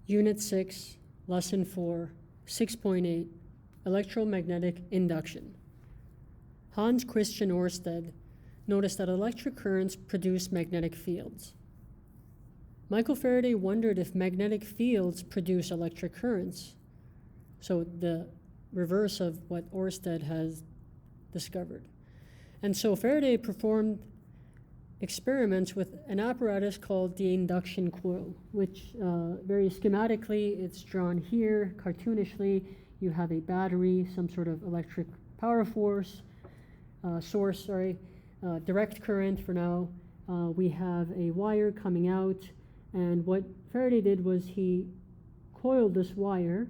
Unit 6, Lesson 4, 6.8, Electromagnetic Induction. Hans Christian Ørsted noticed that electric currents produce magnetic fields. Michael Faraday wondered if magnetic fields produce electric currents, so the reverse of what Ørsted has discovered. And so Faraday performed experiments with an apparatus called the induction coil, which very schematically it's drawn here, cartoonishly. You have a battery, some sort of electric power source, direct current for now. We have a wire coming out, and what Faraday did was he coiled this wire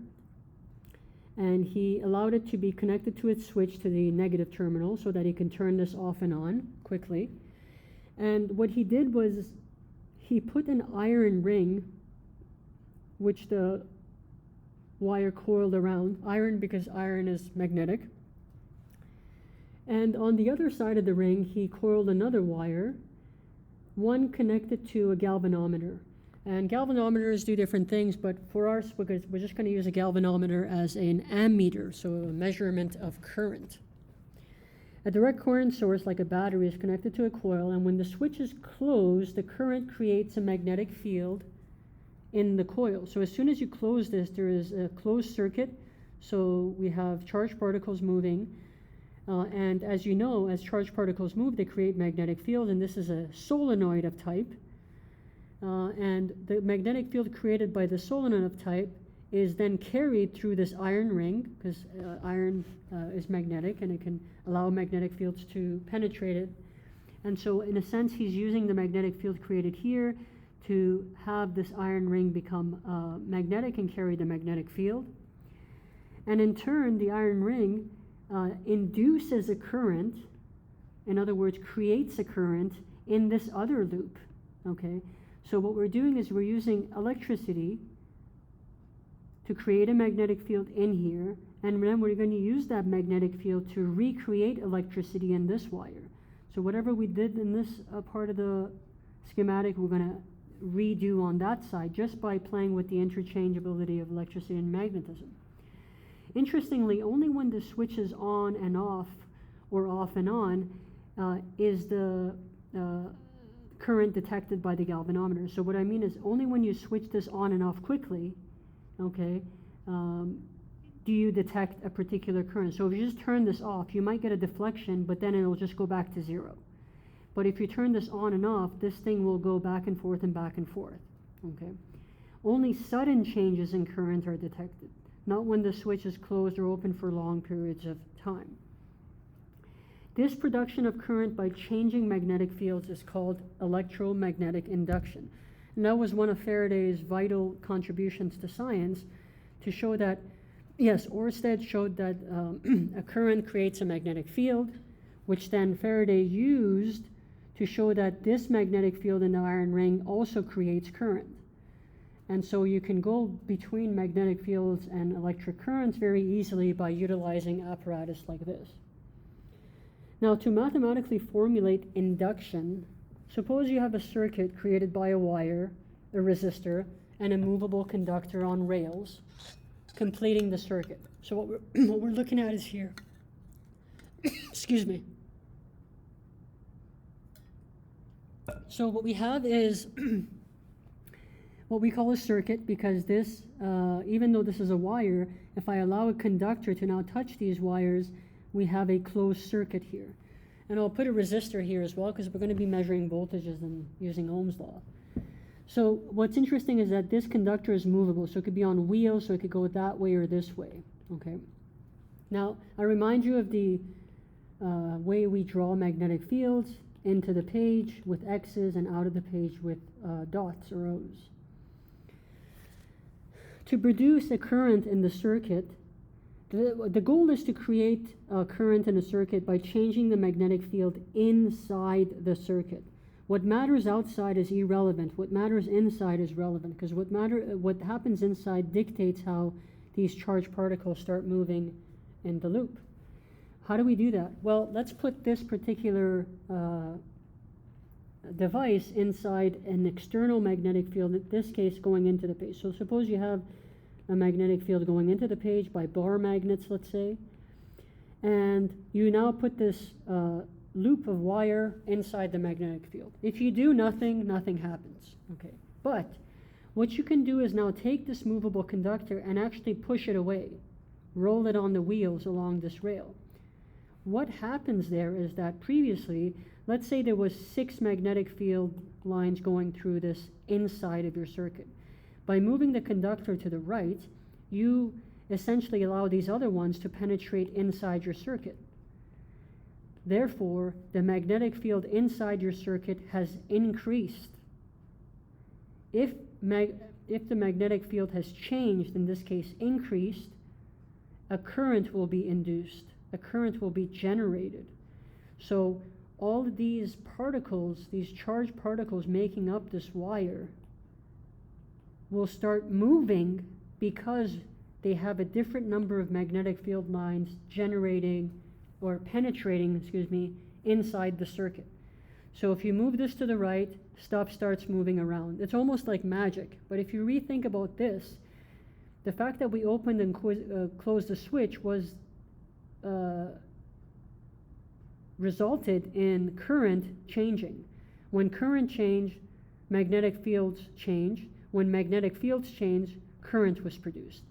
and he allowed it to be connected to its switch to the negative terminal so that he can turn this off and on quickly. And what he did was he put an iron ring, which the wire coiled around, iron because iron is magnetic. And on the other side of the ring, he coiled another wire, one connected to a galvanometer. And galvanometers do different things, but for us, because we're just going to use a galvanometer as an ammeter, so a measurement of current. A direct current source, like a battery, is connected to a coil, and when the switch is closed, the current creates a magnetic field in the coil. So as soon as you close this, there is a closed circuit, so we have charged particles moving. And as you know, as charged particles move, they create magnetic fields, and this is a solenoid of type. And the magnetic field created by the solenoid of type is then carried through this iron ring, because iron is magnetic and it can allow magnetic fields to penetrate it. And so in a sense, he's using the magnetic field created here to have this iron ring become magnetic and carry the magnetic field. And in turn, the iron ring induces a current, in other words, creates a current in this other loop, okay? So what we're doing is we're using electricity to create a magnetic field in here, and then we're going to use that magnetic field to recreate electricity in this wire. So whatever we did in this part of the schematic, we're going to redo on that side just by playing with the interchangeability of electricity and magnetism. Interestingly, only when the switch is on and off, or off and on, is the current detected by the galvanometer. So what I mean is only when you switch this on and off quickly, okay, do you detect a particular current. So if you just turn this off, you might get a deflection, but then it'll just go back to zero. But if you turn this on and off, this thing will go back and forth and back and forth, okay? Only sudden changes in current are detected, not when the switch is closed or open for long periods of time. This production of current by changing magnetic fields is called electromagnetic induction. And that was one of Faraday's vital contributions to science, to show that, yes, Ørsted showed that a current creates a magnetic field, which then Faraday used to show that this magnetic field in the iron ring also creates current. And so you can go between magnetic fields and electric currents very easily by utilizing apparatus like this. Now, to mathematically formulate induction, suppose you have a circuit created by a wire, a resistor, and a movable conductor on rails, completing the circuit. So what we're looking at is here. Excuse me. So what we have is what we call a circuit, because this, even though this is a wire, if I allow a conductor to now touch these wires, we have a closed circuit here. And I'll put a resistor here as well, because we're going to be measuring voltages and using Ohm's law. So what's interesting is that this conductor is movable, so it could be on wheels, so it could go that way or this way, okay? Now, I remind you of the way we draw magnetic fields into the page with X's and out of the page with dots or O's. To produce a current in the circuit, the goal is to create a current in a circuit by changing the magnetic field inside the circuit. What matters outside is irrelevant. What matters inside is relevant, because what happens inside dictates how these charged particles start moving in the loop. How do we do that? Well, let's put this particular device inside an external magnetic field, in this case going into the page. So suppose you have a magnetic field going into the page by bar magnets, let's say, and you now put this loop of wire inside the magnetic field. If you do nothing, nothing happens. Okay, but what you can do is now take this movable conductor and actually push it away, roll it on the wheels along this rail. What happens there is that previously, let's say there was 6 magnetic field lines going through this inside of your circuit. By moving the conductor to the right, you essentially allow these other ones to penetrate inside your circuit. Therefore, the magnetic field inside your circuit has increased. If the magnetic field has changed, in this case increased, a current will be induced. A current will be generated. So all of these particles, these charged particles making up this wire, will start moving because they have a different number of magnetic field lines generating or penetrating, inside the circuit. So if you move this to the right, stuff starts moving around. It's almost like magic. But if you rethink about this, the fact that we opened and closed the switch was resulted in current changing. When current changed, magnetic fields change. When magnetic fields change, current was produced.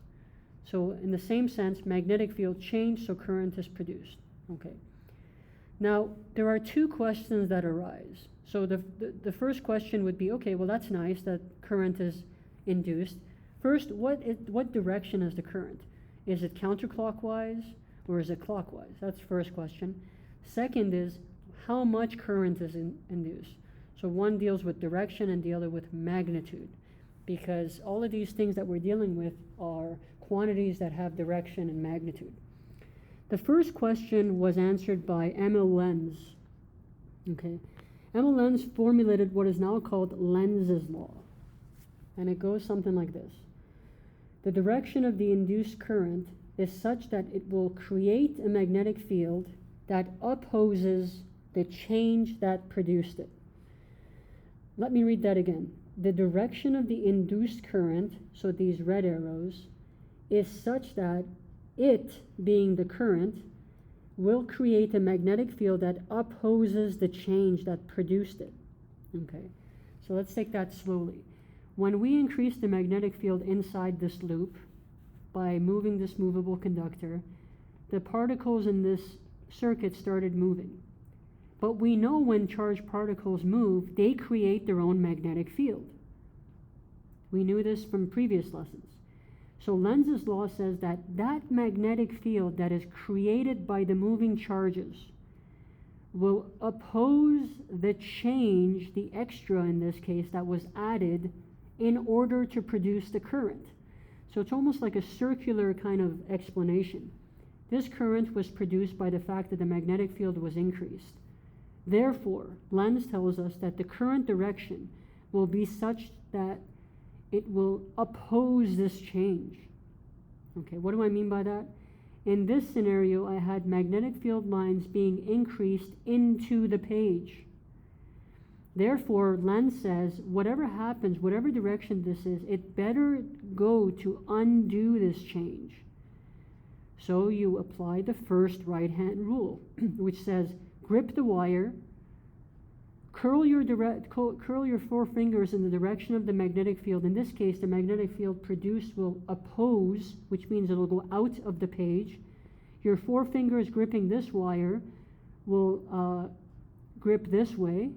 So in the same sense, magnetic field changed, so current is produced. Okay. Now, there are 2 questions that arise. So the first question would be, okay, well, that's nice that current is induced. First, what direction is the current? Is it counterclockwise or is it clockwise? That's the first question. Second is, how much current is induced? So one deals with direction and the other with magnitude, because all of these things that we're dealing with are quantities that have direction and magnitude. The first question was answered by Emil Lenz. Okay. Emil Lenz formulated what is now called Lenz's law. And it goes something like this. The direction of the induced current is such that it will create a magnetic field that opposes the change that produced it. Let me read that again. The direction of the induced current, so these red arrows, is such that it, being the current, will create a magnetic field that opposes the change that produced it. Okay, so let's take that slowly. When we increase the magnetic field inside this loop by moving this movable conductor, the particles in this circuit started moving. But we know when charged particles move, they create their own magnetic field. We knew this from previous lessons. So Lenz's law says that that magnetic field that is created by the moving charges will oppose the change, the extra in this case, that was added in order to produce the current. So it's almost like a circular kind of explanation. This current was produced by the fact that the magnetic field was increased. Therefore, Lenz tells us that the current direction will be such that it will oppose this change. Okay, what do I mean by that? In this scenario, I had magnetic field lines being increased into the page. Therefore, Lenz says, whatever happens, whatever direction this is, it better go to undo this change. So you apply the first right-hand rule, which says, grip the wire, curl your 4 fingers in the direction of the magnetic field. In this case, the magnetic field produced will oppose, which means it will go out of the page. Your 4 fingers gripping this wire will grip this way.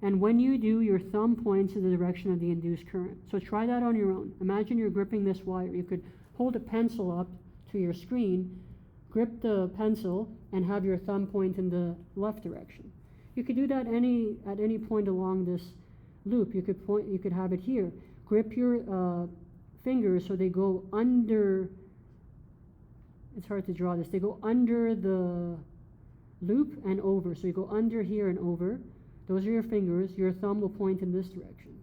And when you do, your thumb points in the direction of the induced current. So try that on your own. Imagine you're gripping this wire. You could hold a pencil up to your screen, grip the pencil, and have your thumb point in the left direction. You could do that at any point along this loop. You could have it here. Grip your fingers so they go under. It's hard to draw this. They go under the loop and over. So you go under here and over. Those are your fingers. Your thumb will point in this direction.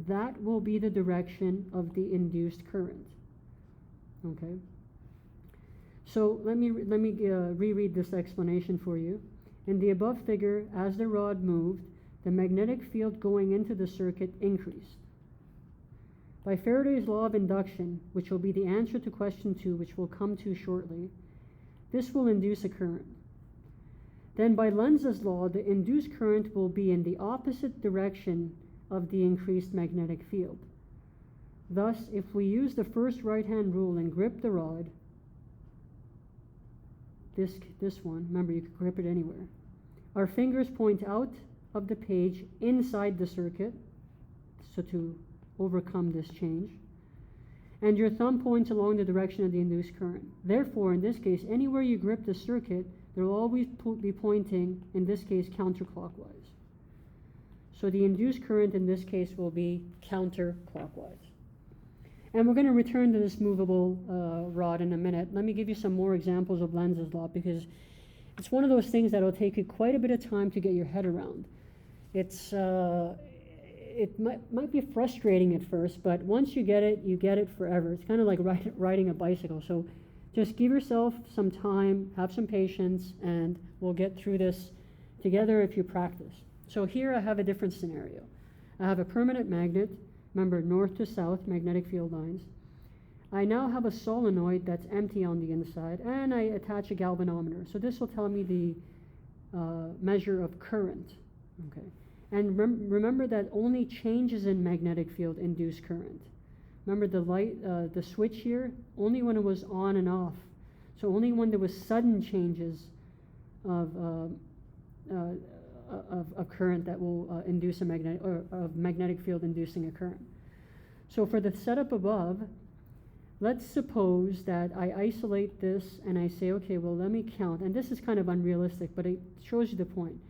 That will be the direction of the induced current. Okay. So let me reread this explanation for you. In the above figure, as the rod moved, the magnetic field going into the circuit increased. By Faraday's law of induction, which will be the answer to question 2, which we'll come to shortly, this will induce a current. Then by Lenz's law, the induced current will be in the opposite direction of the increased magnetic field. Thus, if we use the first right-hand rule and grip the rod, this one, remember you can grip it anywhere, our fingers point out of the page inside the circuit, so to overcome this change, and your thumb points along the direction of the induced current. Therefore, in this case, anywhere you grip the circuit, there will always be pointing, in this case, counterclockwise. So the induced current in this case will be counterclockwise. And we're going to return to this movable rod in a minute. Let me give you some more examples of Lenz's law, because it's one of those things that will take you quite a bit of time to get your head around. It might be frustrating at first, but once you get it forever. It's kind of like riding a bicycle. So just give yourself some time, have some patience, and we'll get through this together if you practice. So here I have a different scenario. I have a permanent magnet, remember north to south magnetic field lines. I now have a solenoid that's empty on the inside, and I attach a galvanometer. So this will tell me the measure of current. Okay. And remember that only changes in magnetic field induce current. Remember the switch here, only when it was on and off. So only when there was sudden changes of current that will induce a magnetic field inducing a current. So for the setup above, let's suppose that I isolate this and I say, okay, well, let me count. And this is kind of unrealistic, but it shows you the point.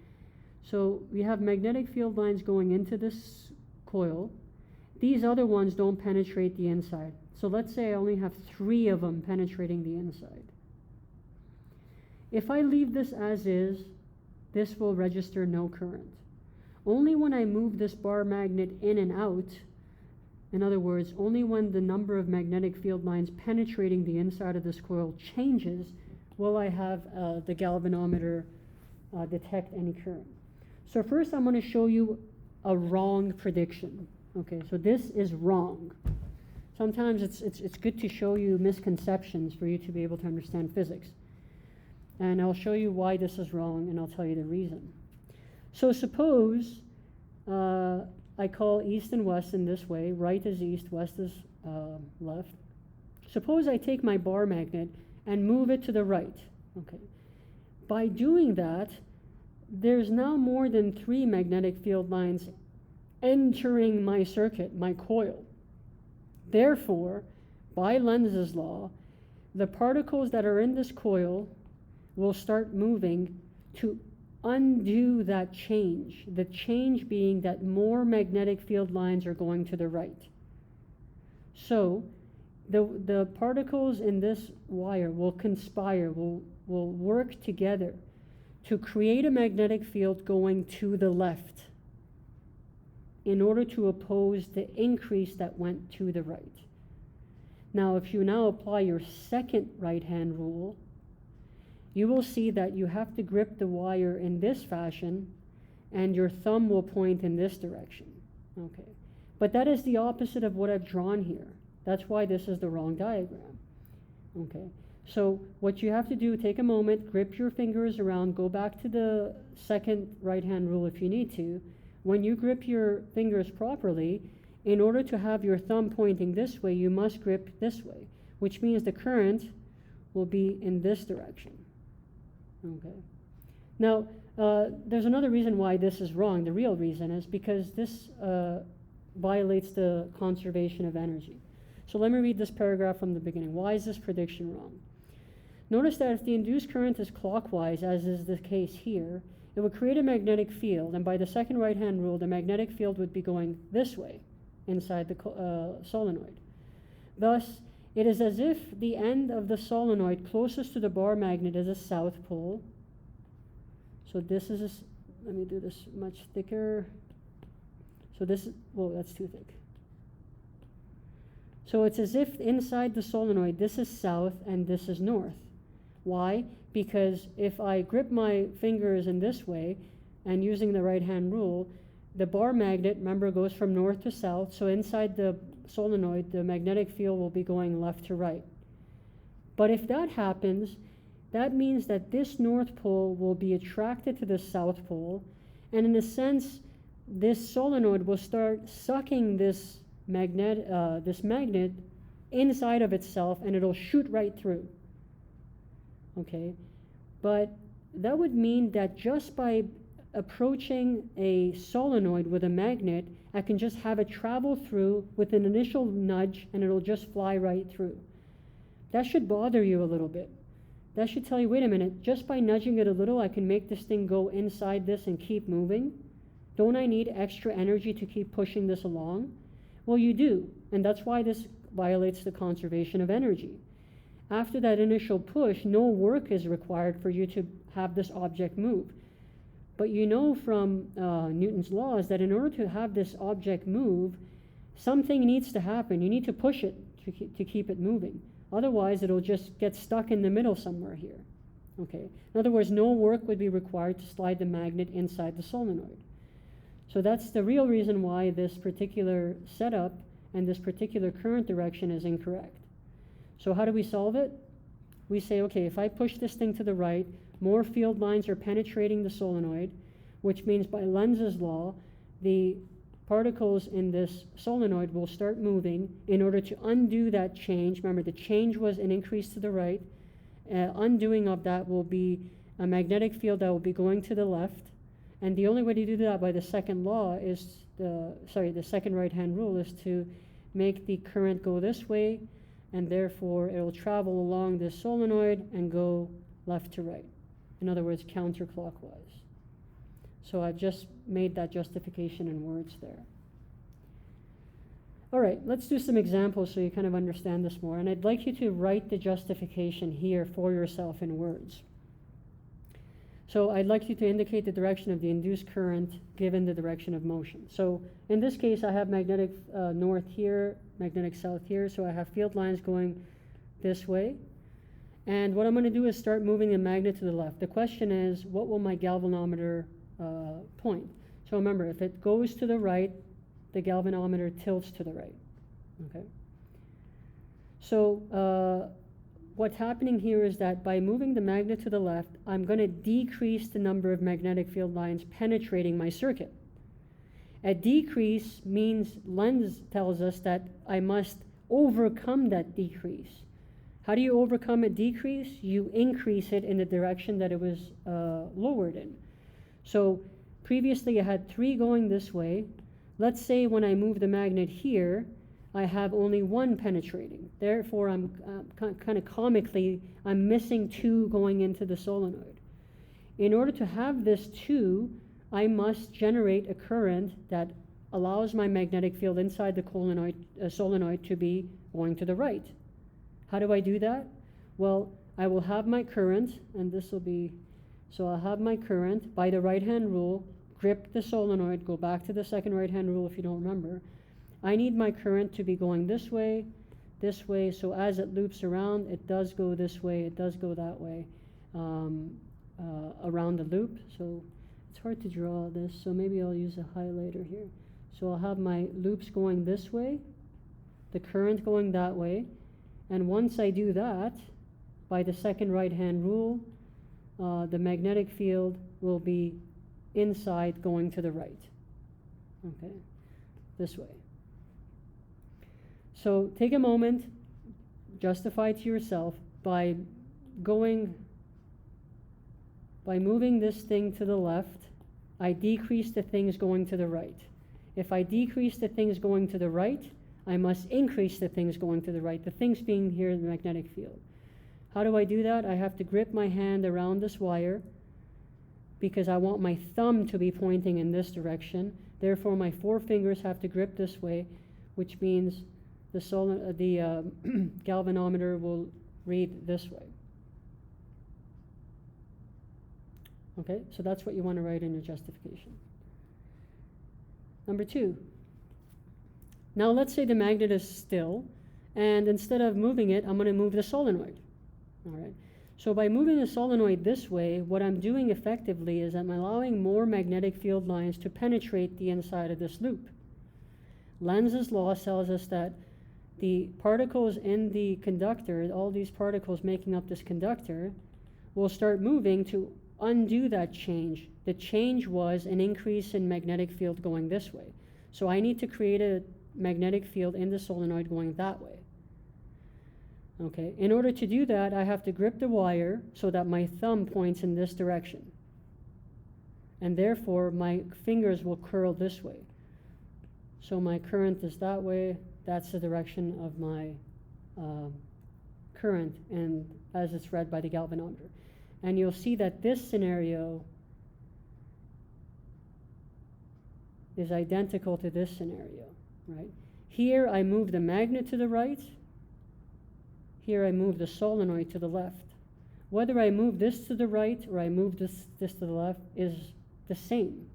So we have magnetic field lines going into this coil. These other ones don't penetrate the inside. So let's say I only have 3 of them penetrating the inside. If I leave this as is, this will register no current. Only when I move this bar magnet in and out, in other words, only when the number of magnetic field lines penetrating the inside of this coil changes, will I have the galvanometer detect any current. So first I'm going to show you a wrong prediction. Okay, so this is wrong. Sometimes it's good to show you misconceptions for you to be able to understand physics. And I'll show you why this is wrong, and I'll tell you the reason. So suppose I call east and west in this way. Right is east, west is left. Suppose I take my bar magnet and move it to the right. Okay. By doing that, there's now more than 3 magnetic field lines entering my circuit, my coil. Therefore, by Lenz's law, the particles that are in this coil will start moving to undo that change, the change being that more magnetic field lines are going to the right. So the particles in this wire will conspire, will work together to create a magnetic field going to the left in order to oppose the increase that went to the right. Now, if you now apply your second right-hand rule, you will see that you have to grip the wire in this fashion, and your thumb will point in this direction. Okay, but that is the opposite of what I've drawn here. That's why this is the wrong diagram. Okay, so what you have to do, take a moment, grip your fingers around, go back to the second right-hand rule if you need to. When you grip your fingers properly, in order to have your thumb pointing this way, you must grip this way, which means the current will be in this direction. Okay. Now, there's another reason why this is wrong. The real reason is because this violates the conservation of energy. So let me read this paragraph from the beginning. Why is this prediction wrong? Notice that if the induced current is clockwise, as is the case here, it would create a magnetic field, and by the second right-hand rule, the magnetic field would be going this way inside the solenoid. Thus, it is as if the end of the solenoid closest to the bar magnet is a south pole. So this is, let me do this much thicker. So this is, whoa, that's too thick. So it's as if inside the solenoid, this is south and this is north. Why? Because if I grip my fingers in this way, and using the right-hand rule, the bar magnet, remember, goes from north to south, so inside the solenoid, the magnetic field will be going left to right. But if that happens, that means that this north pole will be attracted to the south pole, and in a sense, this solenoid will start sucking this magnet inside of itself, and it'll shoot right through. Okay, but that would mean that just by approaching a solenoid with a magnet, I can just have it travel through with an initial nudge, and it'll just fly right through. That should bother you a little bit. That should tell you, wait a minute, just by nudging it a little, I can make this thing go inside this and keep moving. Don't I need extra energy to keep pushing this along? Well, you do, and that's why this violates the conservation of energy. After that initial push, no work is required for you to have this object move. But you know from Newton's laws that in order to have this object move, something needs to happen. You need to push it to keep it moving. Otherwise, it'll just get stuck in the middle somewhere here. Okay. In other words, no work would be required to slide the magnet inside the solenoid. So that's the real reason why this particular setup and this particular current direction is incorrect. So how do we solve it? We say, okay, if I push this thing to the right, more field lines are penetrating the solenoid, which means by Lenz's law, the particles in this solenoid will start moving in order to undo that change. Remember, the change was an increase to the right. Undoing of that will be a magnetic field that will be going to the left. And the only way to do that by the second law is, the second right-hand rule is to make the current go this way, and therefore it will travel along this solenoid and go left to right. In other words, counterclockwise. So I've just made that justification in words there. All right, let's do some examples so you kind of understand this more. And I'd like you to write the justification here for yourself in words. So I'd like you to indicate the direction of the induced current given the direction of motion. So in this case, I have magnetic north here, magnetic south here, so I have field lines going this way. And what I'm going to do is start moving the magnet to the left. The question is, what will my galvanometer point? So remember, if it goes to the right, the galvanometer tilts to the right. Okay. So what's happening here is that by moving the magnet to the left, I'm going to decrease the number of magnetic field lines penetrating my circuit. A decrease means Lenz tells us that I must overcome that decrease. How do you overcome a decrease? You increase it in the direction that it was lowered in. So previously I had 3 going this way. Let's say when I move the magnet here, I have only 1 penetrating. Therefore, I'm kind of comically, I'm missing 2 going into the solenoid. In order to have this 2, I must generate a current that allows my magnetic field inside the solenoid to be going to the right. How do I do that? Well, I will have my current, and this will be, so I'll have my current by the right-hand rule, grip the solenoid, go back to the second right-hand rule if you don't remember. I need my current to be going this way, so as it loops around, it does go this way, it does go that way around the loop. So it's hard to draw this, so maybe I'll use a highlighter here. So I'll have my loops going this way, the current going that way, and once I do that, by the second right-hand rule, the magnetic field will be inside going to the right, okay, this way. So take a moment, justify to yourself by moving this thing to the left, I decrease the things going to the right. If I decrease the things going to the right, I must increase the things going to the right, the things being here in the magnetic field. How do I do that? I have to grip my hand around this wire because I want my thumb to be pointing in this direction. Therefore, my 4 fingers have to grip this way, which means the galvanometer will read this way. Okay, so that's what you want to write in your justification. Number 2. Now let's say the magnet is still, and instead of moving it, I'm going to move the solenoid. All right. So by moving the solenoid this way, what I'm doing effectively is I'm allowing more magnetic field lines to penetrate the inside of this loop. Lenz's law tells us that the particles in the conductor, all these particles making up this conductor, will start moving to undo that change. The change was an increase in magnetic field going this way. So I need to create a magnetic field in the solenoid going that way. Okay, in order to do that, I have to grip the wire so that my thumb points in this direction. And therefore, my fingers will curl this way. So my current is that way. That's the direction of my current, and as it's read by the galvanometer. And you'll see that this scenario is identical to this scenario, right? Here I move the magnet to the right. Here I move the solenoid to the left. Whether I move this to the right or I move this to the left is the same.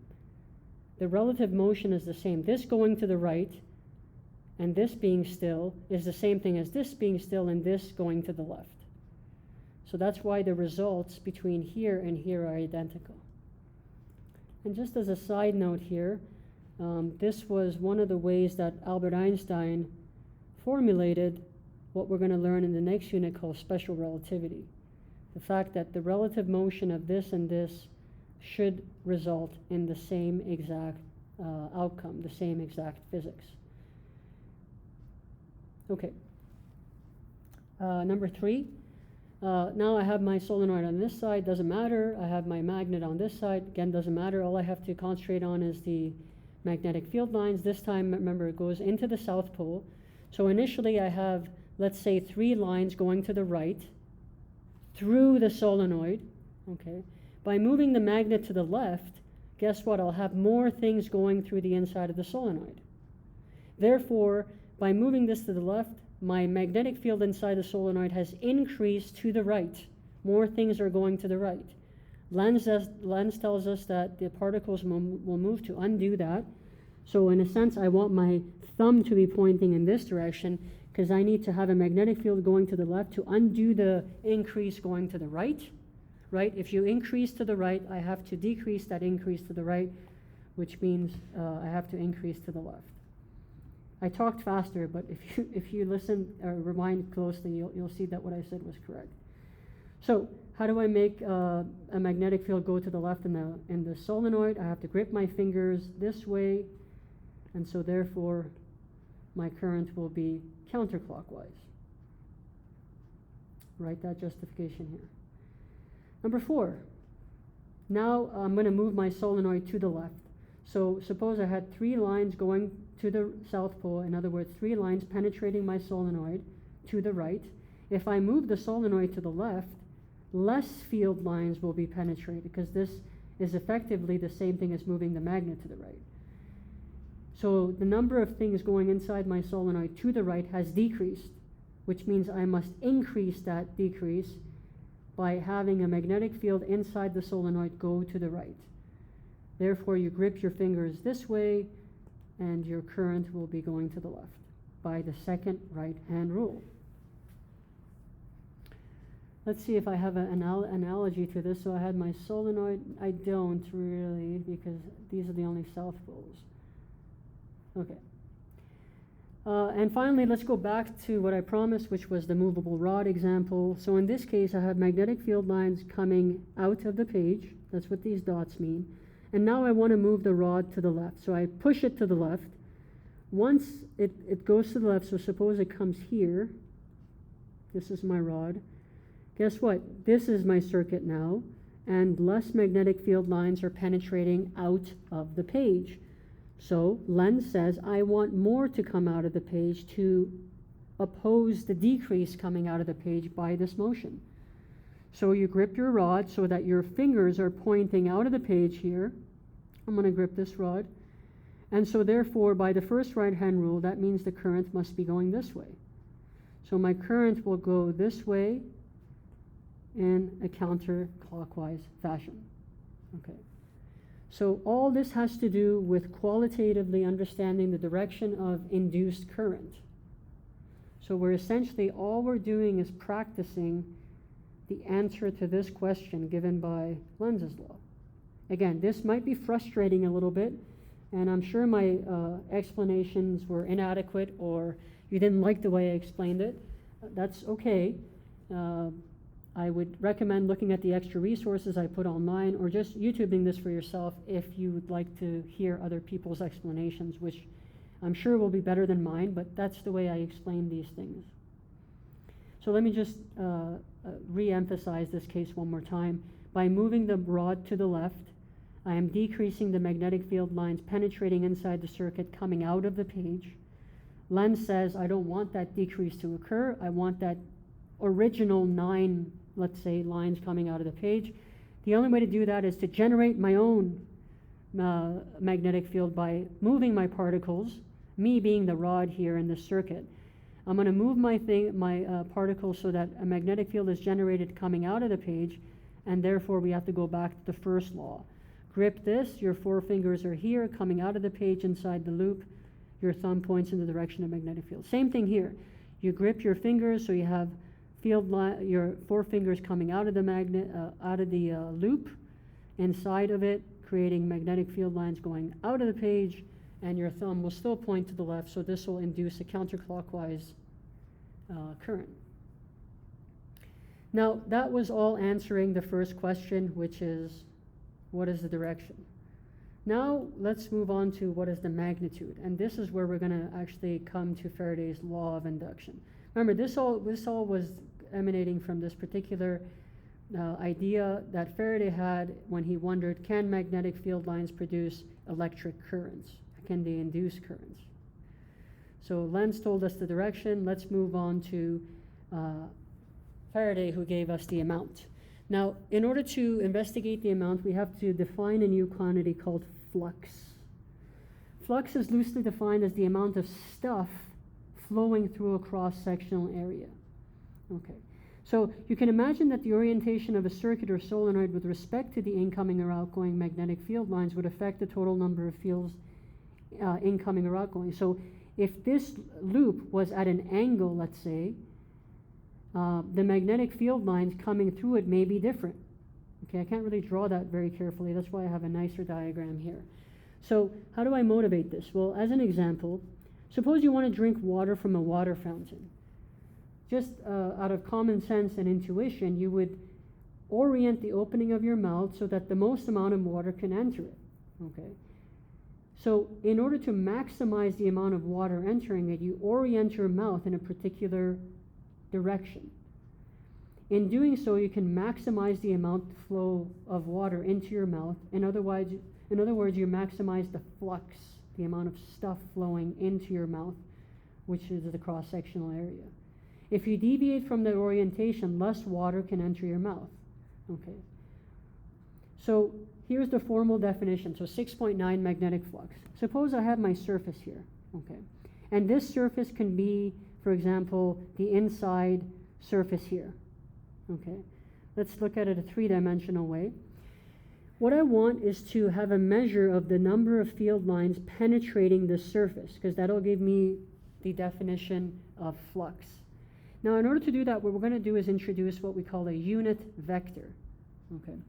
The relative motion is the same. This going to the right and this being still is the same thing as this being still and this going to the left. So that's why the results between here and here are identical. And just as a side note here, this was one of the ways that Albert Einstein formulated what we're going to learn in the next unit called special relativity. The fact that the relative motion of this and this should result in the same exact outcome, the same exact physics. Okay. Number 3. Now I have my solenoid on this side, doesn't matter. I have my magnet on this side, again, doesn't matter. All I have to concentrate on is the magnetic field lines. This time, remember, it goes into the South Pole. So initially I have, let's say, 3 lines going to the right through the solenoid. Okay. By moving the magnet to the left, guess what? I'll have more things going through the inside of the solenoid. Therefore, by moving this to the left, my magnetic field inside the solenoid has increased to the right. More things are going to the right. Lenz tells us that the particles will move to undo that. So in a sense, I want my thumb to be pointing in this direction because I need to have a magnetic field going to the left to undo the increase going to the right. Right? If you increase to the right, I have to decrease that increase to the right, which means I have to increase to the left. I talked faster, but if you listen or rewind closely, you'll see that what I said was correct. So how do I make a magnetic field go to the left in the solenoid? I have to grip my fingers this way, and so therefore my current will be counterclockwise. Write that justification here. Number 4, now I'm going to move my solenoid to the left. So suppose I had 3 lines going to the South Pole, in other words, 3 lines penetrating my solenoid to the right. If I move the solenoid to the left, less field lines will be penetrated because this is effectively the same thing as moving the magnet to the right. So the number of things going inside my solenoid to the right has decreased, which means I must increase that decrease by having a magnetic field inside the solenoid go to the right. Therefore, you grip your fingers this way, and your current will be going to the left by the second right-hand rule. Let's see if I have an analogy to this. So I had my solenoid. I don't really, because these are the only South Poles. Okay. And finally, let's go back to what I promised, which was the movable rod example. So in this case, I have magnetic field lines coming out of the page. That's what these dots mean. And now I want to move the rod to the left. So I push it to the left. Once it goes to the left, so suppose it comes here. This is my rod. Guess what? This is my circuit now, and less magnetic field lines are penetrating out of the page. So Lenz says, I want more to come out of the page to oppose the decrease coming out of the page by this motion. So you grip your rod so that your fingers are pointing out of the page here. I'm going to grip this rod. And so therefore, by the first right-hand rule, that means the current must be going this way. So my current will go this way in a counterclockwise fashion. Okay. So all this has to do with qualitatively understanding the direction of induced current. So we're essentially, all we're doing is practicing the answer to this question given by Lenz's law. Again, this might be frustrating a little bit, and I'm sure my explanations were inadequate or you didn't like the way I explained it. That's okay. I would recommend looking at the extra resources I put online, or just YouTubing this for yourself if you would like to hear other people's explanations, which I'm sure will be better than mine, but that's the way I explain these things. So let me just re-emphasize this case one more time. By moving the rod to the left, I am decreasing the magnetic field lines penetrating inside the circuit coming out of the page. Lenz says I don't want that decrease to occur. I want that original 9, let's say, lines coming out of the page. The only way to do that is to generate my own magnetic field by moving my particles, me being the rod here in the circuit. I'm going to move my particles so that a magnetic field is generated coming out of the page, and therefore we have to go back to the first law. Grip this, your fingers are here, coming out of the page inside the loop, your thumb points in the direction of magnetic field. Same thing here. You grip your fingers so you have your 4 fingers coming out of the loop, inside of it, creating magnetic field lines going out of the page, and your thumb will still point to the left, so this will induce a counterclockwise current. Now, that was all answering the first question, which is, what is the direction? Now, let's move on to what is the magnitude, and this is where we're going to actually come to Faraday's law of induction. Remember, this all was emanating from this particular idea that Faraday had when he wondered, can magnetic field lines produce electric currents? Can they induce currents? So Lenz told us the direction. Let's move on to Faraday, who gave us the amount. Now, in order to investigate the amount, we have to define a new quantity called flux. Flux is loosely defined as the amount of stuff flowing through a cross-sectional area. Okay. So you can imagine that the orientation of a circuit or solenoid with respect to the incoming or outgoing magnetic field lines would affect the total number of fields incoming or outgoing. So if this loop was at an angle, let's say, the magnetic field lines coming through it may be different. Okay, I can't really draw that very carefully. That's why I have a nicer diagram here. So how do I motivate this? Well, as an example, suppose you want to drink water from a water fountain. Just out of common sense and intuition, you would orient the opening of your mouth so that the most amount of water can enter it. Okay. So in order to maximize the amount of water entering it, you orient your mouth in a particular direction. In doing so, you can maximize the amount of flow of water into your mouth. In other words, you maximize the flux, the amount of stuff flowing into your mouth, which is the cross-sectional area. If you deviate from the orientation, less water can enter your mouth. Okay. So here's the formal definition. So 6.9 magnetic flux. Suppose I have my surface here. Okay. And this surface can be, for example, the inside surface here. Okay. Let's look at it a 3-dimensional way. What I want is to have a measure of the number of field lines penetrating this surface, because that'll give me the definition of flux. Now, in order to do that, what we're going to do is introduce what we call a unit vector. Okay.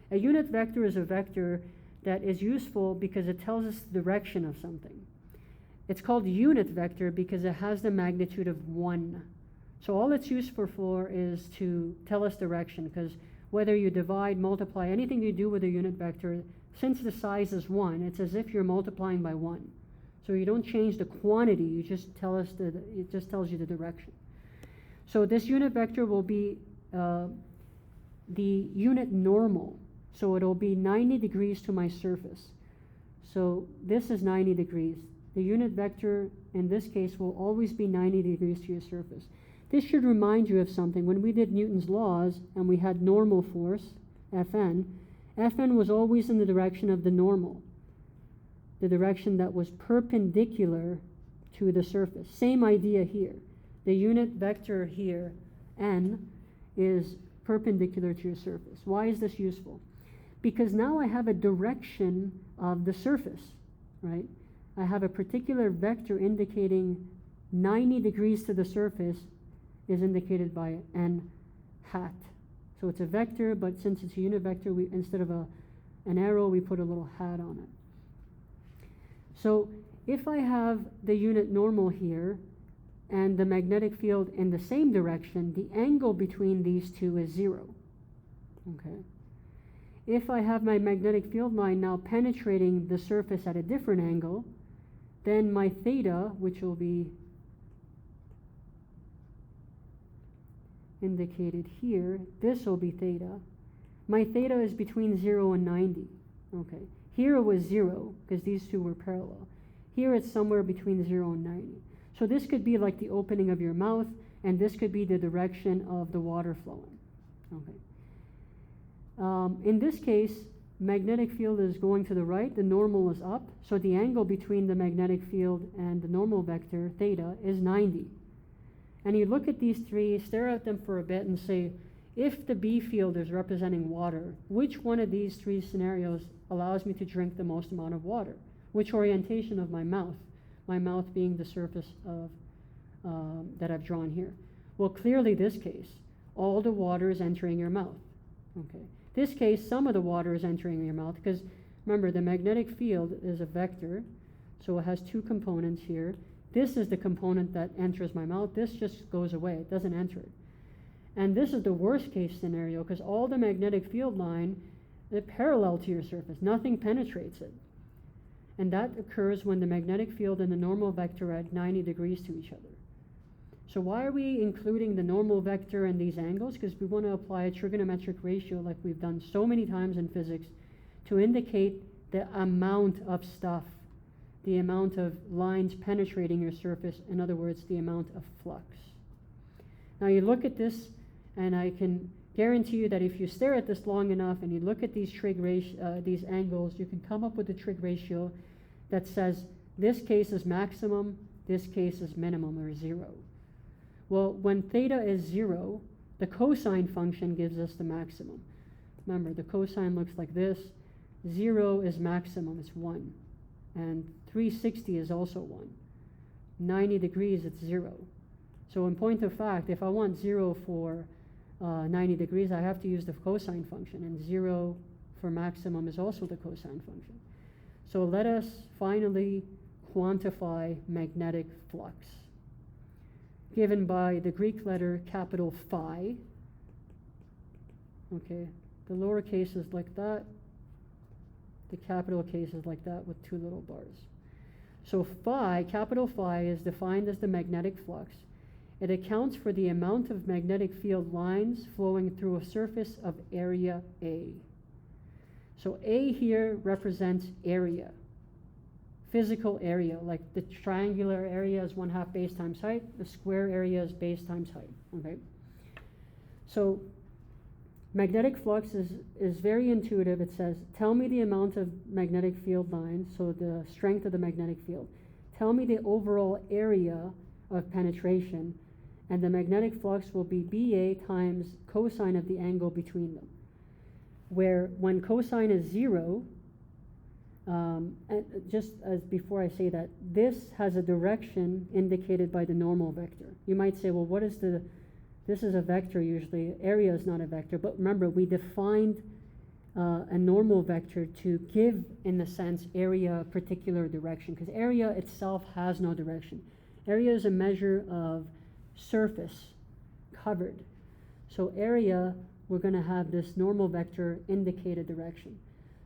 A unit vector is a vector that is useful because it tells us the direction of something. It's called unit vector because it has the magnitude of 1. So all it's useful for is to tell us direction, because whether you divide, multiply, anything you do with a unit vector, since the size is 1, it's as if you're multiplying by 1. So you don't change the quantity, you just it just tells you the direction. So this unit vector will be the unit normal. So it'll be 90 degrees to my surface. So this is 90 degrees. The unit vector in this case will always be 90 degrees to your surface. This should remind you of something. When we did Newton's laws and we had normal force, Fn was always in the direction of the normal, the direction that was perpendicular to the surface. Same idea here. The unit vector here, n, is perpendicular to your surface. Why is this useful? Because now I have a direction of the surface, right? I have a particular vector indicating 90 degrees to the surface is indicated by n hat. So it's a vector, but since it's a unit vector, we, instead of an arrow, we put a little hat on it. So if I have the unit normal here and the magnetic field in the same direction, the angle between these two is 0. Okay. If I have my magnetic field line now penetrating the surface at a different angle, then my theta, which will be indicated here, this will be theta. My theta is between 0 and 90. Okay. Here it was 0 because these two were parallel. Here it's somewhere between 0 and 90. So this could be like the opening of your mouth, and this could be the direction of the water flowing. Okay. In this case, magnetic field is going to the right, the normal is up, so the angle between the magnetic field and the normal vector, theta, is 90. And you look at these three, stare at them for a bit and say, if the B field is representing water, which one of these three scenarios allows me to drink the most amount of water? Which orientation of my mouth? My mouth being the surface of that I've drawn here. Well, clearly this case, all the water is entering your mouth. Okay. This case, some of the water is entering your mouth because remember, the magnetic field is a vector, so it has two components here. This is the component that enters my mouth. This just goes away. It doesn't enter it. And this is the worst case scenario because all the magnetic field line is parallel to your surface. Nothing penetrates it. And that occurs when the magnetic field and the normal vector are at 90 degrees to each other. So why are we including the normal vector and these angles? Because we want to apply a trigonometric ratio like we've done so many times in physics to indicate the amount of stuff, the amount of lines penetrating your surface, in other words, the amount of flux. Now you look at this, and I can guarantee you that if you stare at this long enough and you look at these trig ratio, these angles, you can come up with a trig ratio that says this case is maximum, this case is minimum or 0. Well, when theta is 0, the cosine function gives us the maximum. Remember, the cosine looks like this. 0 is maximum, it's 1. And 360 is also 1. 90 degrees, it's 0. So in point of fact, if I want 0 for 90 degrees, I have to use the cosine function, and 0 for maximum is also the cosine function. So let us finally quantify magnetic flux, given by the Greek letter capital phi. Okay, the lowercase is like that, the capital case is like that with two little bars. So phi, capital phi, is defined as the magnetic flux. It accounts for the amount of magnetic field lines flowing through a surface of area A. So A here represents area, physical area, like the triangular area is 1/2 base times height, the square area is base times height, okay? So magnetic flux is very intuitive. It says, tell me the amount of magnetic field lines, so the strength of the magnetic field. Tell me the overall area of penetration, and the magnetic flux will be BA times cosine of the angle between them. Where when cosine is 0, and just as before I say that, this has a direction indicated by the normal vector. You might say, well, what is this is a vector usually, area is not a vector, but remember we defined a normal vector to give, in a sense, area a particular direction, because area itself has no direction. Area is a measure of surface covered. So area, we're going to have this normal vector indicate a direction.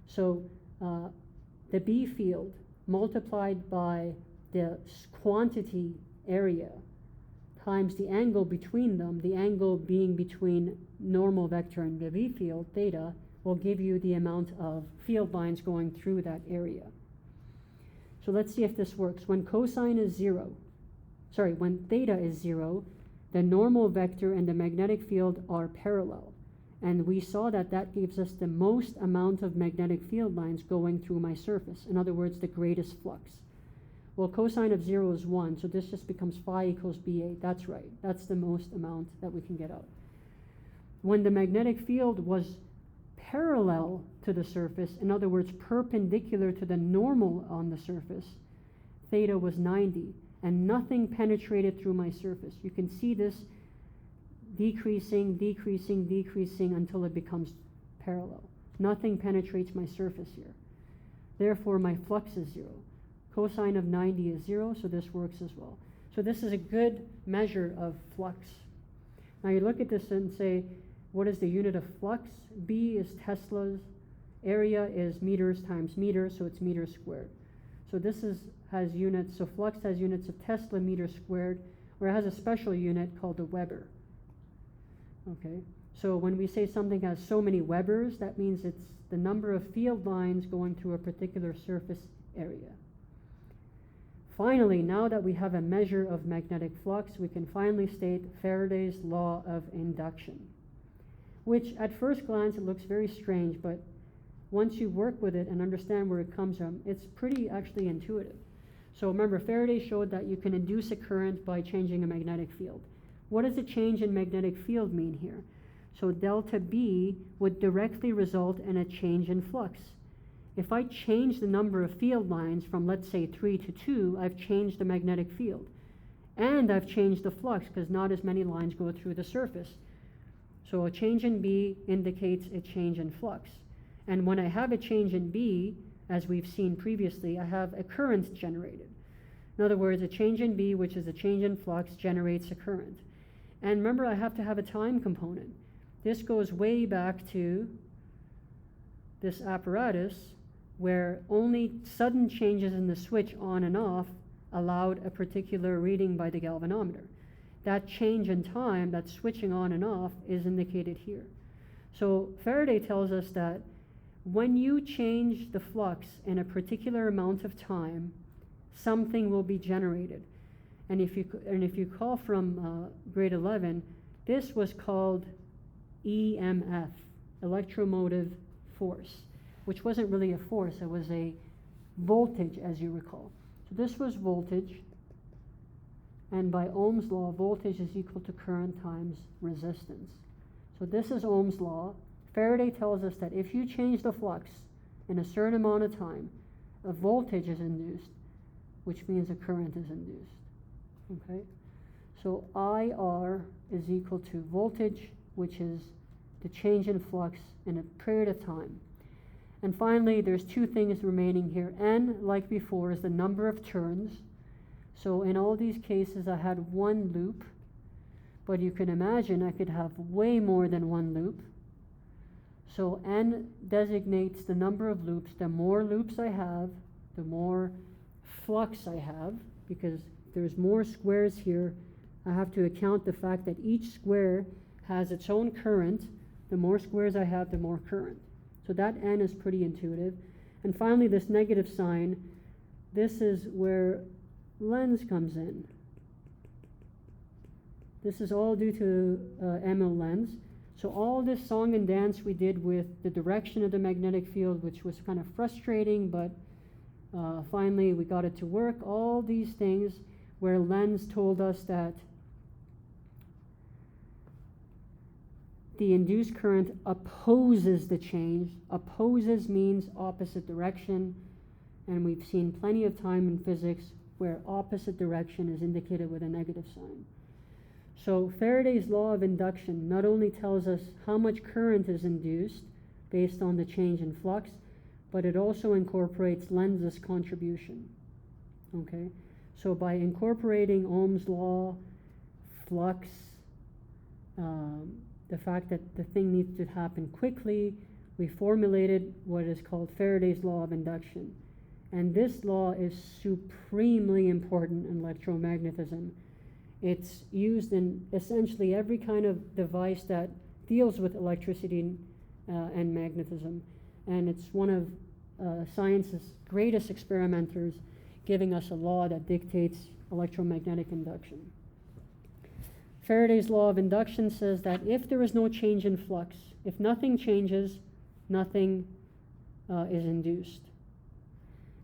So the B field multiplied by the quantity area times the angle between them, the angle being between normal vector and the B field, theta, will give you the amount of field lines going through that area. So let's see if this works. When cosine is 0, when theta is 0, the normal vector and the magnetic field are parallel. And we saw that that gives us the most amount of magnetic field lines going through my surface. In other words, the greatest flux. Well, cosine of 0 is 1, so this just becomes phi equals BA. That's right. That's the most amount that we can get out. When the magnetic field was parallel to the surface, in other words, perpendicular to the normal on the surface, theta was 90, and nothing penetrated through my surface. You can see this decreasing, decreasing, decreasing until it becomes parallel. Nothing penetrates my surface here. Therefore, my flux is 0. Cosine of 90 is 0, so this works as well. So this is a good measure of flux. Now you look at this and say, what is the unit of flux? B is Tesla's. Area is meters times meters, so it's meters squared. So this has units, so flux has units of Tesla meters squared, or it has a special unit called the Weber. Okay, so when we say something has so many Webers, that means it's the number of field lines going through a particular surface area. Finally, now that we have a measure of magnetic flux, we can finally state Faraday's law of induction, which at first glance it looks very strange, but once you work with it and understand where it comes from, it's pretty actually intuitive. So remember, Faraday showed that you can induce a current by changing a magnetic field. What does a change in magnetic field mean here? So delta B would directly result in a change in flux. If I change the number of field lines from, let's say, 3 to 2, I've changed the magnetic field. And I've changed the flux because not as many lines go through the surface. So a change in B indicates a change in flux. And when I have a change in B, as we've seen previously, I have a current generated. In other words, a change in B, which is a change in flux, generates a current. And remember, I have to have a time component. This goes way back to this apparatus where only sudden changes in the switch on and off allowed a particular reading by the galvanometer. That change in time, that switching on and off, is indicated here. So Faraday tells us that when you change the flux in a particular amount of time, something will be generated. And if you call from grade 11, this was called EMF, electromotive force, which wasn't really a force, it was a voltage, as you recall. So this was voltage, and by Ohm's law, voltage is equal to current times resistance. So this is Ohm's law. Faraday tells us that if you change the flux in a certain amount of time, a voltage is induced, which means a current is induced. Okay? So IR is equal to voltage, which is the change in flux in a period of time. And finally, there's two things remaining here. N, like before, is the number of turns. So in all these cases, I had one loop, but you can imagine I could have way more than one loop. So N designates the number of loops. The more loops I have, the more flux I have, because there's more squares here. I have to account the fact that each square has its own current. The more squares I have, the more current. So that N is pretty intuitive. And finally, this negative sign, this is where Lenz comes in. This is all due to Emil Lenz. So all this song and dance we did with the direction of the magnetic field, which was kind of frustrating, but finally we got it to work. All these things where Lenz told us that the induced current opposes the change. Opposes means opposite direction, and we've seen plenty of time in physics where opposite direction is indicated with a negative sign. So Faraday's law of induction not only tells us how much current is induced based on the change in flux, but it also incorporates Lenz's contribution. Okay? So by incorporating Ohm's law, flux, the fact that the thing needs to happen quickly, we formulated what is called Faraday's law of induction. And this law is supremely important in electromagnetism. It's used in essentially every kind of device that deals with electricity and magnetism. And it's one of science's greatest experimenters, giving us a law that dictates electromagnetic induction. Faraday's law of induction says that if there is no change in flux, if nothing changes, nothing is induced.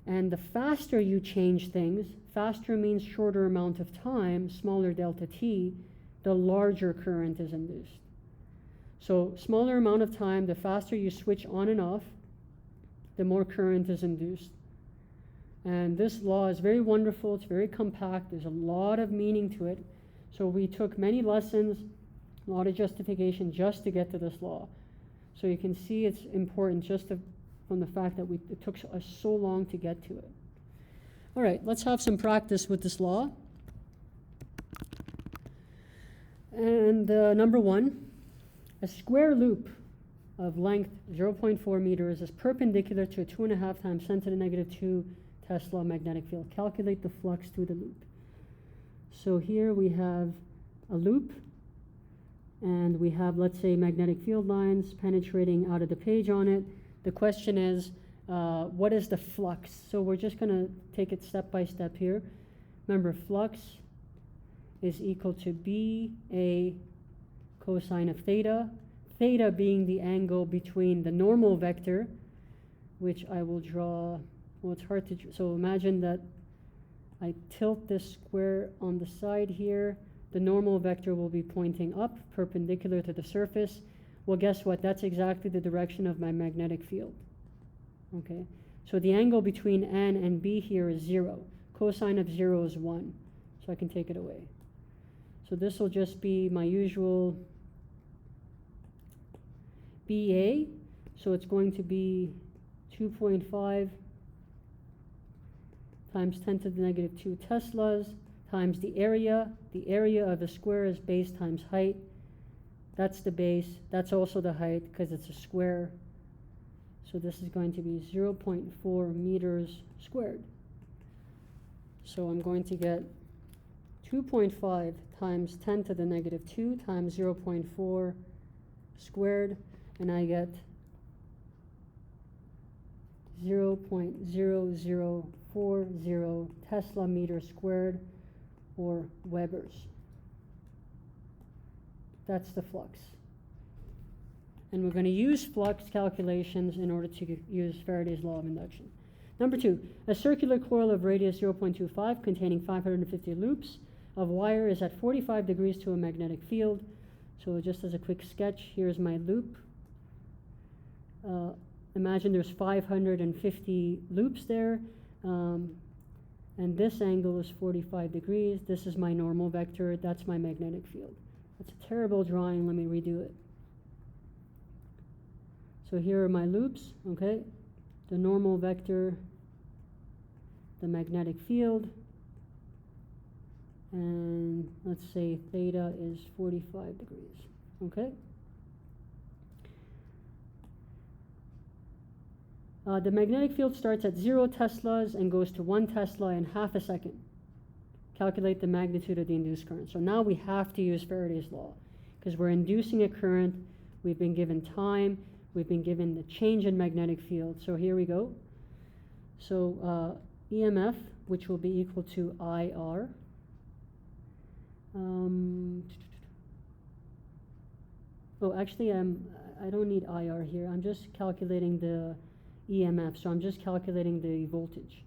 And the faster you change things, faster means shorter amount of time, smaller delta t, the larger current is induced. So smaller amount of time, the faster you switch on and off, the more current is induced. And this law is very wonderful, it's very compact, there's a lot of meaning to it. So we took many lessons A lot of justification just to get to this law. So you can see it's important just from the fact that it took us so long to get to it. All right, let's have some practice with this law. And number one, a square loop of length 0.4 meters is perpendicular to a 2.5 times 10 to the negative 2 Tesla magnetic field. Calculate the flux through the loop. So here we have a loop, and we have, let's say, magnetic field lines penetrating out of the page on it. The question is, what is the flux? So we're just going to take it step by step here. Remember, flux is equal to BA cosine of theta, theta being the angle between the normal vector, which I will draw, well, it's hard to, so imagine that I tilt this square on the side here. The normal vector will be pointing up, perpendicular to the surface. Well, guess what? That's exactly the direction of my magnetic field. Okay, so the angle between N and B here is 0. Cosine of 0 is 1, so I can take it away. So this will just be my usual BA, so it's going to be 2.5 times 10 to the negative 2 Teslas times the area. The area of the square is base times height. That's the base. That's also the height because it's a square. So this is going to be 0.4 meters squared. So I'm going to get 2.5 times 10 to the negative 2 times 0.4 squared, and I get 0.0040 Tesla meter squared, or Webers. That's the flux. And we're going to use flux calculations in order to use Faraday's law of induction. Number two, a circular coil of radius 0.25 containing 550 loops of wire is at 45 degrees to a magnetic field. So just as a quick sketch, here's my loop. Imagine there's 550 loops there, and this angle is 45 degrees. This is my normal vector. That's my magnetic field. That's a terrible drawing. Let me redo it. So here are my loops, okay? The normal vector, the magnetic field, and let's say theta is 45 degrees, okay? The magnetic field starts at 0 Teslas and goes to 1 Tesla in half a second. Calculate the magnitude of the induced current. So now we have to use Faraday's law because we're inducing a current. We've been given time. We've been given the change in magnetic field. So here we go. So EMF, which will be equal to IR. Oh, actually, I don't need IR here. I'm just calculating the EMF. So I'm just calculating the voltage.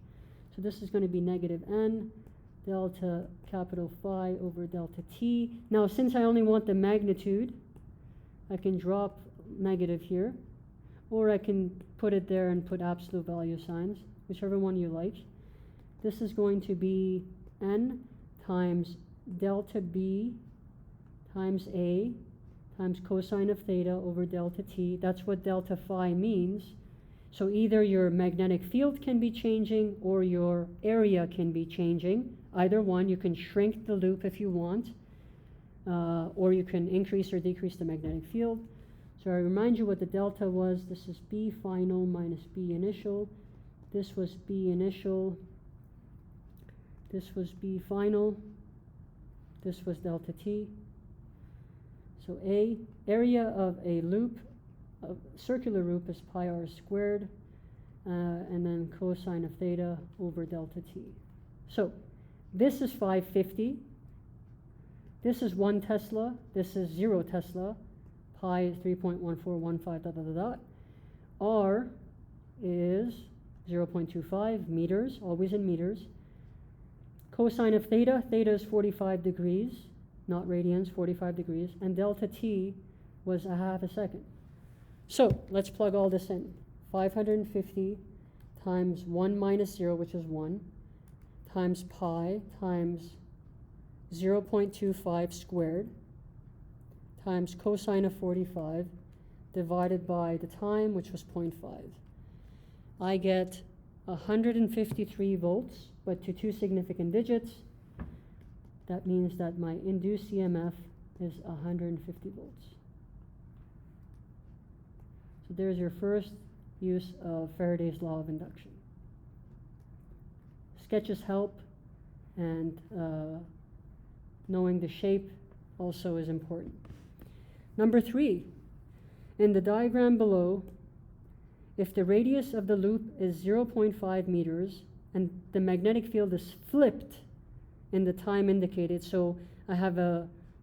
So this is going to be negative N delta capital Phi over delta T. Now, since I only want the magnitude, I can drop negative here, or I can put it there and put absolute value signs, whichever one you like. This is going to be N times delta B times A times cosine of theta over delta T. That's what delta Phi means. So either your magnetic field can be changing or your area can be changing. Either one. You can shrink the loop if you want, or you can increase or decrease the magnetic field. So I remind you what the delta was. This is B final minus B initial. This was B initial. This was B final. This was delta T. So A, area of a loop, a circular loop, is pi r squared, and then cosine of theta over delta T. So this is 550. This is 1 Tesla. This is 0 Tesla. Pi is 3.1415, ... R is 0.25 meters, always in meters. Cosine of theta, theta is 45 degrees, not radians, 45 degrees, and delta T was a half a second. So let's plug all this in. 550 times 1 minus 0, which is 1, times pi times 0.25 squared times cosine of 45 divided by the time, which was 0.5. I get 153 volts, but to two significant digits. That means that my induced EMF is 150 volts. So there's your first use of Faraday's law of induction. Sketches help, and knowing the shape also is important. Number 3, in the diagram below, if the radius of the loop is 0.5 meters and the magnetic field is flipped in the time indicated, so I have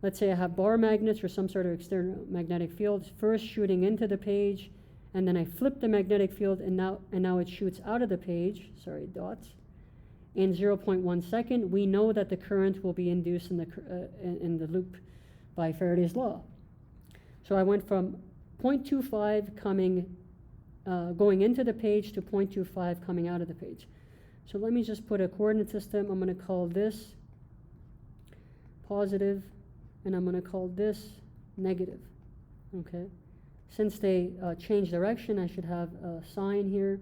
let's say I have bar magnets or some sort of external magnetic field first shooting into the page, and then I flip the magnetic field and now it shoots out of the page, dots, in 0.1 second, we know that the current will be induced in the loop by Faraday's law. So I went from 0.25 going into the page to 0.25 coming out of the page. So let me just put a coordinate system. I'm going to call this positive, and I'm going to call this negative. Okay. Since they change direction, I should have a sign here.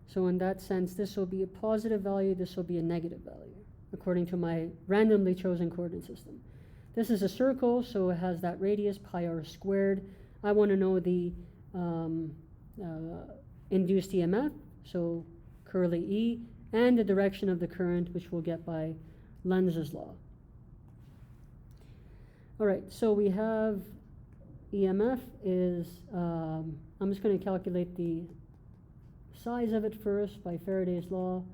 So in that sense, this will be a positive value, this will be a negative value, according to my randomly chosen coordinate system. This is a circle, so it has that radius, pi r squared. I want to know the induced EMF, so curly E, and the direction of the current, which we'll get by Lenz's law. All right, so we have EMF is, I'm just going to calculate the size of it first by Faraday's law.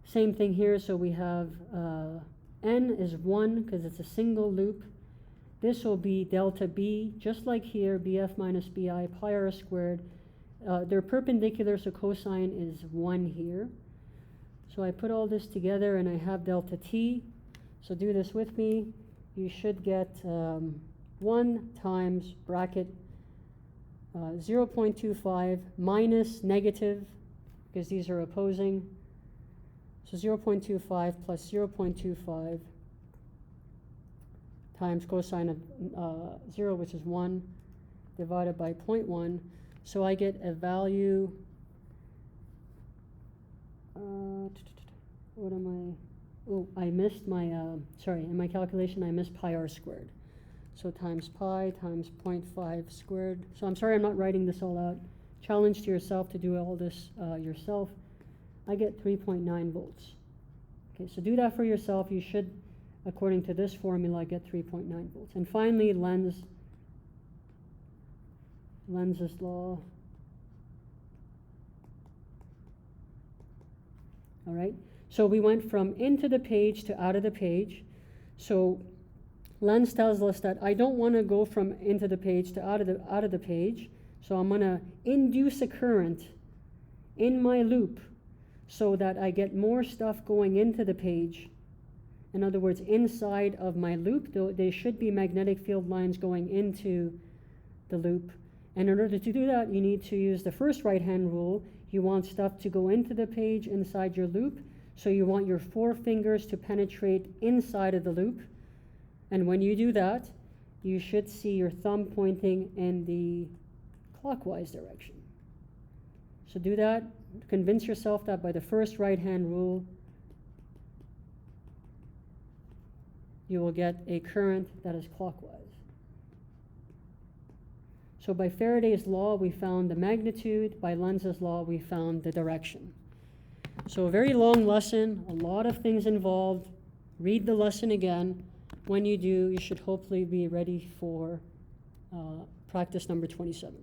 Same thing here, so we have N is 1 because it's a single loop. This will be delta B, just like here, BF minus BI, pi r squared. They're perpendicular, so cosine is 1 here. So I put all this together and I have delta T. So do this with me. You should get 1 times bracket 0.25 minus negative, because these are opposing. So 0.25 plus 0.25 times cosine of 0, which is 1, divided by 0.1. So I get a value, what am I, oh, I missed my, in my calculation I missed pi r squared. So times pi times 0.5 squared. So I'm sorry I'm not writing this all out. Challenge to yourself to do all this yourself. I get 3.9 volts. Okay, so do that for yourself. You should, according to this formula, get 3.9 volts. And finally, Lenz's law. All right, so we went from into the page to out of the page. So Lenz tells us that I don't want to go from into the page to out of the page, so I'm going to induce a current in my loop so that I get more stuff going into the page. In other words, inside of my loop, there should be magnetic field lines going into the loop. And in order to do that, you need to use the first right-hand rule. You want stuff to go into the page inside your loop, so you want your 4 fingers to penetrate inside of the loop. And when you do that, you should see your thumb pointing in the clockwise direction. So do that. Convince yourself that by the first right-hand rule, you will get a current that is clockwise. So by Faraday's law, we found the magnitude. By Lenz's law, we found the direction. So a very long lesson, a lot of things involved. Read the lesson again. When you do, you should hopefully be ready for practice number 27.